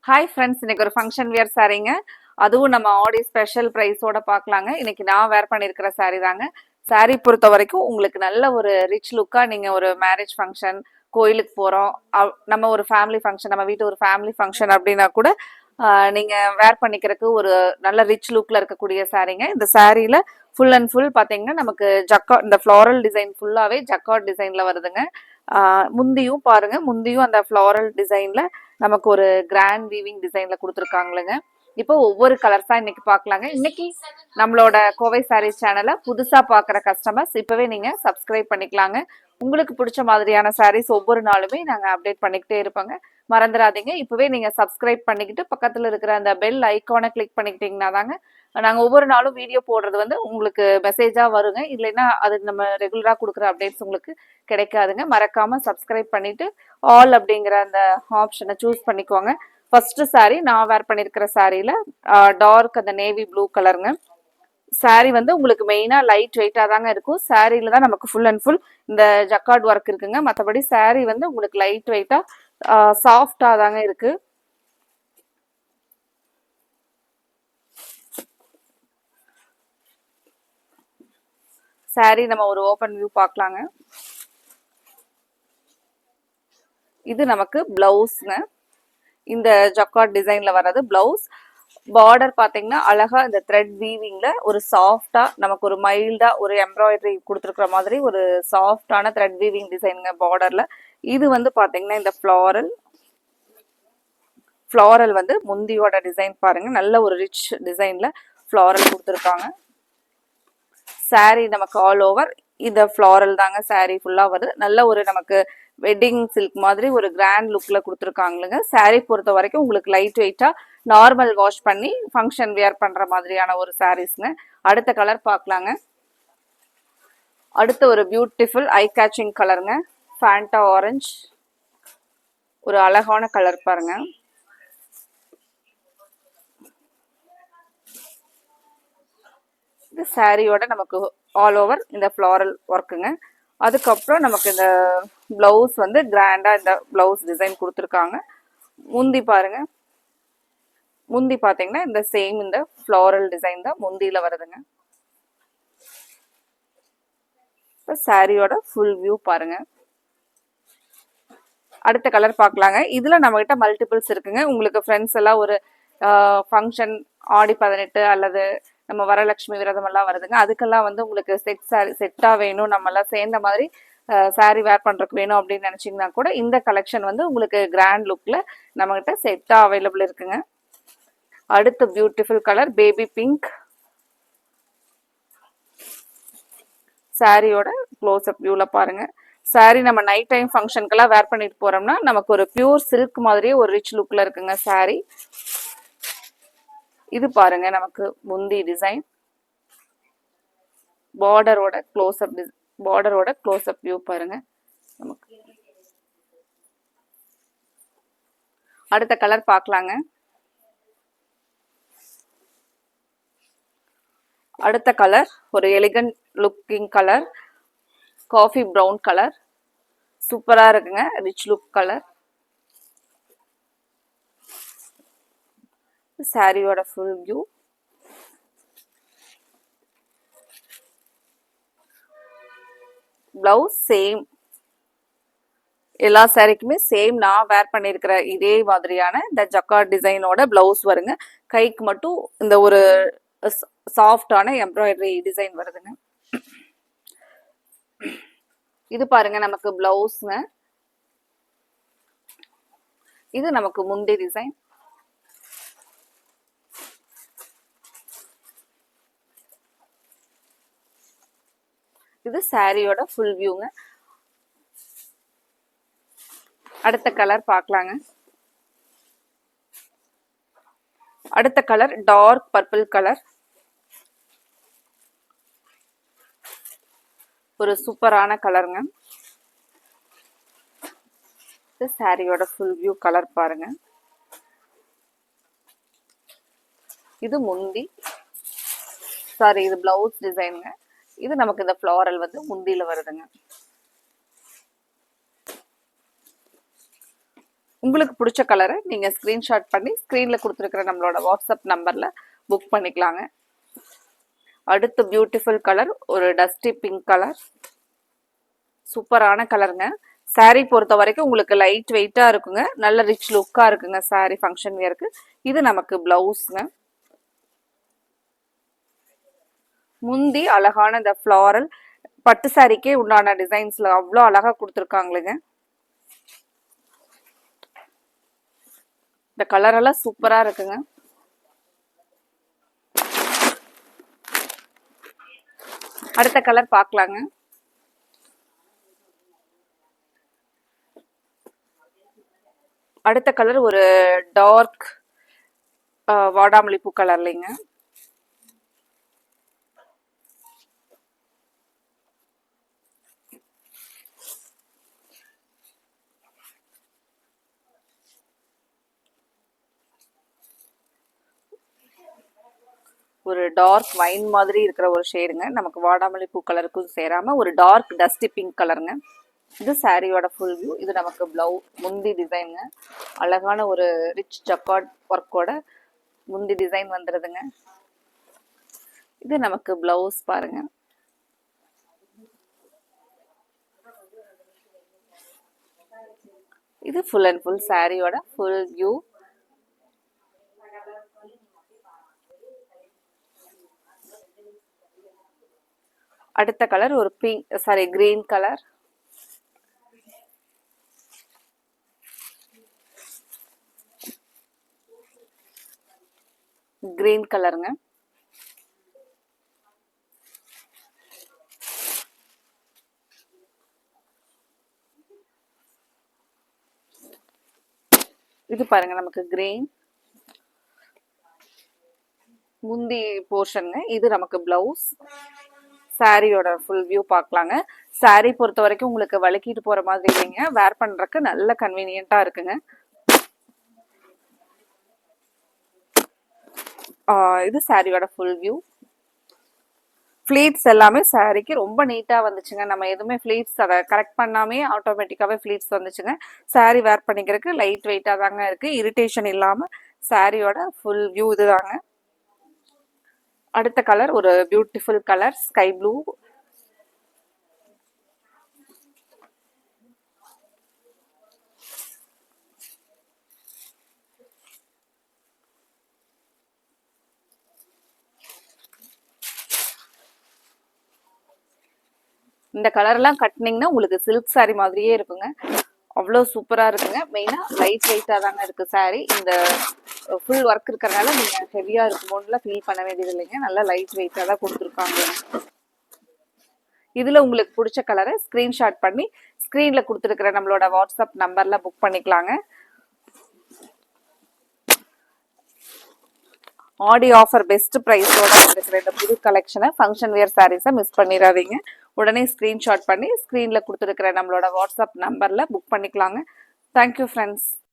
Hi friends, இன்னைக்கு ஒரு function wear சாரீங்க. அதுவும் நம்ம ஆடி ஸ்பெஷல் ப்ரைஸோட பார்க்கலாங்க. இன்னைக்கு நான் வேர் பண்ணியிருக்கிற சாரீ தாங்க. சாரீ பொறுத்த வரைக்கும் உங்களுக்கு நல்ல ஒரு ரிச் லுக்காக நீங்கள் ஒரு மேரேஜ் ஃபங்க்ஷன், கோயிலுக்கு போகிறோம், நம்ம ஒரு ஃபேமிலி ஃபங்க்ஷன், நம்ம வீட்டு ஒரு ஃபேமிலி ஃபங்க்ஷன் அப்படின்னா கூட நீங்கள் வேர் பண்ணிக்கிறதுக்கு ஒரு நல்ல ரிச் லுக்கில் இருக்கக்கூடிய சாரீங்க. இந்த சாரியில் ஃபுல் அண்ட் ஃபுல் பார்த்தீங்கன்னா நமக்கு இந்த ஃப்ளாரல் டிசைன் ஃபுல்லாகவே ஜக்கார்ட் டிசைனில் வருதுங்க. முந்தியும் பாருங்க, முந்தியும் அந்த ஃப்ளாரல் டிசைனில் நமக்கு ஒரு கிராண்ட் வீவிங் டிசைன்ல கொடுத்துருக்காங்களுங்க. இப்போ ஒவ்வொரு கலர்ஸா இன்னைக்கு பார்க்கலாங்க. இன்னைக்கு நம்மளோட கோவை சாரீஸ் சேனலை புதுசா பார்க்குற கஸ்டமர்ஸ் இப்பவே நீங்க சப்ஸ்கிரைப் பண்ணிக்கலாங்க. உங்களுக்கு பிடிச்ச மாதிரியான சாரீஸ் ஒவ்வொரு நாளுமே நாங்கள் அப்டேட் பண்ணிக்கிட்டே இருப்போங்க. மறந்துடாதீங்க, இப்பவே நீங்க சப்ஸ்கிரைப் பண்ணிக்கிட்டு பக்கத்துல இருக்கிற அந்த பெல் ஐக்கானை கிளிக் பண்ணிக்கிட்டீங்கன்னா தாங்க நாங்கள் ஒவ்வொரு நாளும் வீடியோ போடுறது வந்து உங்களுக்கு மெசேஜா வருங்க. இல்லைன்னா அது நம்ம ரெகுலரா கொடுக்குற அப்டேட்ஸ் உங்களுக்கு கிடைக்காதுங்க. மறக்காம சப்ஸ்கிரைப் பண்ணிட்டு ஆல் அப்படிங்கிற அந்த ஆப்ஷனை சூஸ் பண்ணிக்கோங்க. ஃபர்ஸ்ட் சாரீ நான் வேர் பண்ணியிருக்கிற சாரியில டார்க் அந்த நேவி ப்ளூ கலருங்க. சாரீ வந்து உங்களுக்கு மெயினா லைட் வெயிட்டா தாங்க இருக்கும். சாரீல தான் நமக்கு ஃபுல் அண்ட் ஃபுல் இந்த ஜக்கார்ட் ஒர்க் இருக்குங்க. மற்றபடி சாரீ வந்து உங்களுக்கு லைட் வெயிட்டா சாஃப்டா தாங்க இருக்கு. சாரீ நம்ம ஒரு ஓப்பன் வியூ பார்க்கலாங்க. இது நமக்கு பிளவுஸ்ங்க. இந்த ஜக்கார்ட் டிசைன்ல வர்றது பிளவுஸ். பார்டர் பாத்தீங்கன்னா அழகா இந்த த்ரெட் வீவிங்ல ஒரு சாஃப்டா நமக்கு ஒரு மைல்டா ஒரு எம்ப்ராய்டரி கொடுத்துருக்குற மாதிரி ஒரு சாஃப்டான த்ரெட் வீவிங் டிசைனுங்க பார்டர்ல. இது வந்து பாத்தீங்கன்னா இந்த ஃப்ளாரல் வந்து முந்தியோட டிசைன் பாருங்க, நல்ல ஒரு ரிச் டிசைன்ல ஃப்ளாரல் கொடுத்துருக்காங்க. சாரீ நமக்கு ஆல் ஓவர் இந்த ஃப்ளாரல் தாங்க சாரீ ஃபுல்லா வருது. நல்ல ஒரு நமக்கு வெட்டிங் சில்க் மாதிரி ஒரு கிராண்ட் லுக்ல கொடுத்துருக்காங்களுங்க. சாரீ பொறுத்த வரைக்கும் உங்களுக்கு லைட் வெயிட்டா நார்மல் வாஷ் பண்ணி ஃபங்க்ஷன் வியர் பண்ற மாதிரியான ஒரு சாரீஸ்ங்க. அடுத்த கலர் பார்க்கலாங்க. அடுத்த ஒரு பியூட்டிஃபுல் ஐ கேச்சிங் கலருங்க, ஃபேண்டா ஆரஞ்சு. ஒரு அழகான கலர் பாருங்க. இது சாரியோட நமக்கு ஆல் ஓவர் இந்த ஃப்ளாரல் ஒர்க்குங்க. அதுக்கப்புறம் நமக்கு இந்த பிளவுஸ் வந்து கிராண்டா இந்த பிளவுஸ் டிசைன் கொடுத்துருக்காங்க. முந்தி பாருங்க, முந்தி பாத்தீங்கன்னா இந்த சேம் இந்த ஃப்ளாரல் டிசைன் தான் முந்தியில வருதுங்க. இப்போ சாரியோட ஃபுல் வியூ பாருங்க. அடுத்த கலர் பார்க்கலாங்க. இதுல நம்ம கிட்ட மல்டிபிள்ஸ் இருக்குங்க. உங்களுக்கு ஃப்ரெண்ட்ஸ் எல்லாம் ஒரு ஃபங்க்ஷன் ஆடி 18 அல்லது நம்ம வரலட்சுமி விரதம் எல்லாம் வருதுங்க, அதுக்கெல்லாம் வந்து உங்களுக்கு செட்டா வேணும், நம்ம எல்லாம் சேர்ந்த மாதிரி சாரீ வேர் பண்றதுக்கு வேணும் அப்படின்னு நினைச்சீங்கன்னா கூட இந்த கலெக்ஷன் வந்து உங்களுக்கு கிராண்ட் லுக்ல நம்ம கிட்ட செட்டா அவைலபிள் இருக்குங்க. அடுத்த பியூட்டிஃபுல் கலர் பேபி பிங்க். சாரியோட க்ளோஸ் அப் வியூல பாருங்க. சாரி நம்ம நைட் டைம் ஃபங்க்ஷனுக்கெல்லாம் வேர் பண்ணிட்டு போறோம்னா நமக்கு ஒரு பியூர் சில்க் மாதிரியே ஒரு ரிச் லுக்ல இருக்குங்க சாரி. இது பாருங்க நமக்கு முந்தி டிசைன். பார்டரோட க்ளோஸ் அப் வியூ பாருங்க நமக்கு. அடுத்த கலர் பார்க்கலாங்க. அடுத்த கலர் ஒரு elegant looking colour, coffee brown colour. சூப்பரா இருக்குங்க, ரிச் லுக் கலர். சாரியோட ஃபுல் வியூ. பிளவுஸ் சேம், எல்லா சாரிக்குமே சேம் நான் வேர் பண்ணியிருக்கிற இதே மாதிரியான இந்த ஜக்கார்ட் டிசைனோட பிளவுஸ் வருங்க. கைக்கு மட்டும் இந்த ஒரு சாஃப்டான எம்ப்ராய்டரி டிசைன் வருதுங்க. இது பாருங்க நமக்கு பிளவுஸ்ங்க. இது நமக்கு முந்தி டிசைன். இது சாரியோட ஃபுல் வியூங்க. அடுத்த கலர் பார்க்கலாங்க. அடுத்த கலர் டார்க் பர்பிள் கலர். ஒரு சூப்பரான கலருங்க. இது சாரியோட ஃபுல் வியூ கலர் பாருங்க. இது முந்தி, சாரி இது பிளவுஸ் டிசைனுங்க. இது நமக்கு இந்த ஃப்ளாரல் வந்து முந்தியில வருதுங்க. உங்களுக்கு பிடிச்ச கலரை நீங்க ஸ்கிரீன்ஷாட் பண்ணி ஸ்கிரீன்ல கொடுத்துருக்கிற நம்மளோட வாட்ஸ்அப் நம்பர்ல புக் பண்ணிக்கலாங்க. அடுத்து பியூட்டிஃபுல் கலர் ஒரு டஸ்டி பிங்க் கலர், சூப்பரான கலருங்க. சாரீ பொறுத்த வரைக்கும் உங்களுக்கு லைட் வெயிட்டா இருக்குங்க, நல்ல ரிச் லுக்கா இருக்குங்க சாரீ ஃபங்க்ஷன் வியருக்கு. இது நமக்கு பிளவுஸ்ங்க. முந்தி அழகான இந்த ஃப்ளாரல் பட்டு சாரிக்கே உண்டான டிசைன்ஸ்ல அவ்வளோ அழகா கொடுத்துருக்காங்களுங்க. இந்த கலர் எல்லாம் சூப்பரா இருக்குங்க. அடுத்த கலர் பார்க்கலாங்க. அடுத்த கலர் ஒரு டார்க் வாடாமல்லி பூ கலர்லைங்க. ஒரு டார்க் வைன் மாதிரி இருக்கிற ஒரு ஷேடுங்க. நமக்கு வாடாமல்லி பூ கலருக்கும் சேராம ஒரு டார்க் டஸ்டி பிங்க் கலருங்க. இது சாரியோட ஃபுல் வியூ. இது நமக்கு பிளவுஸ் முந்தி டிசைனுங்க. அழகான ஒரு ரிச் ஜக்கார்ட் ஒர்க்கோட முந்தி டிசைன் வந்துடுதுங்க. இது நமக்கு பிளவுஸ் பாருங்க. இது ஃபுல் அண்ட் ஃபுல் சாரியோட ஃபுல் வியூ. அடுத்த கலர் ஒரு பிங்க் கிரீன் கலர். கிரீன் கலருங்க. இது பாருங்க நமக்கு கிரீன் முந்தி போர்ஷனுங்க. இது நமக்கு பிளவுஸ். சாரியோட ஃபுல் வியூ பார்க்கலாங்க. சாரி பொறுத்த வரைக்கும் உங்களுக்கு வலிக்கிட்டு போற மாதிரி இல்லைங்க, வேர் பண்றதுக்கு நல்ல கன்வீனியன்ட்டா இருக்குங்க. இது சாரியோட ஃபுல் வியூ. ஃப்ளீட்ஸ் எல்லாமே சாரிக்கு ரொம்ப நீட்டா வந்துச்சுங்க. நம்ம எதுவுமே ஃப்ளீட்ஸ் அதை கரெக்ட் பண்ணாமே ஆட்டோமேட்டிக்காவே ஃப்ளீட்ஸ் வந்துச்சுங்க. சாரி வேர் பண்ணிக்கிறதுக்கு லைட் வெயிட்டா தாங்க இருக்கு, இரிட்டேஷன் இல்லாம சாரியோட ஃபுல் வியூ இதுதாங்க. அடுத்த கலர் ஒரு பியூட்டிஃபுல் கலர் ஸ்கை ப்ளூ. இந்த கலர்லாம் கட்டினீங்கன்னா உங்களுக்கு சில்க் சாரி மாதிரியே இருக்குங்க. அவ்வளோ சூப்பராக இருக்குங்க. மெயினாக லைட் வெயிட்டாக தாங்க இருக்குது சாரி. இந்த ஃபுல் ஒர்க் இருக்கிறனால நீங்கள் ஹெவியாக இருக்குமோன்னுலாம் ஃபீல் பண்ண வேண்டியது இல்லைங்க. நல்லா லைட் வெயிட்டாக தான் கொடுத்துருக்காங்க. இதில் உங்களுக்கு பிடிச்ச கலரை ஸ்க்ரீன்ஷாட் பண்ணி ஸ்க்ரீனில் கொடுத்துருக்கிற நம்மளோட வாட்ஸ்அப் நம்பரில் புக் பண்ணிக்கலாங்க. ஆடி ஆஃபர் பெஸ்ட் ப்ரைஸோட இருக்கிற இந்த புது கலெக்ஷனை ஃபங்க்ஷன் வியர் சாரீஸை மிஸ் பண்ணிடாதீங்க. உடனே ஸ்க்ரீன்ஷாட் பண்ணி ஸ்க்ரீனில் கொடுத்துருக்கிற நம்மளோட வாட்ஸ்அப் நம்பரில் புக் பண்ணிக்கலாங்க. Thank you friends.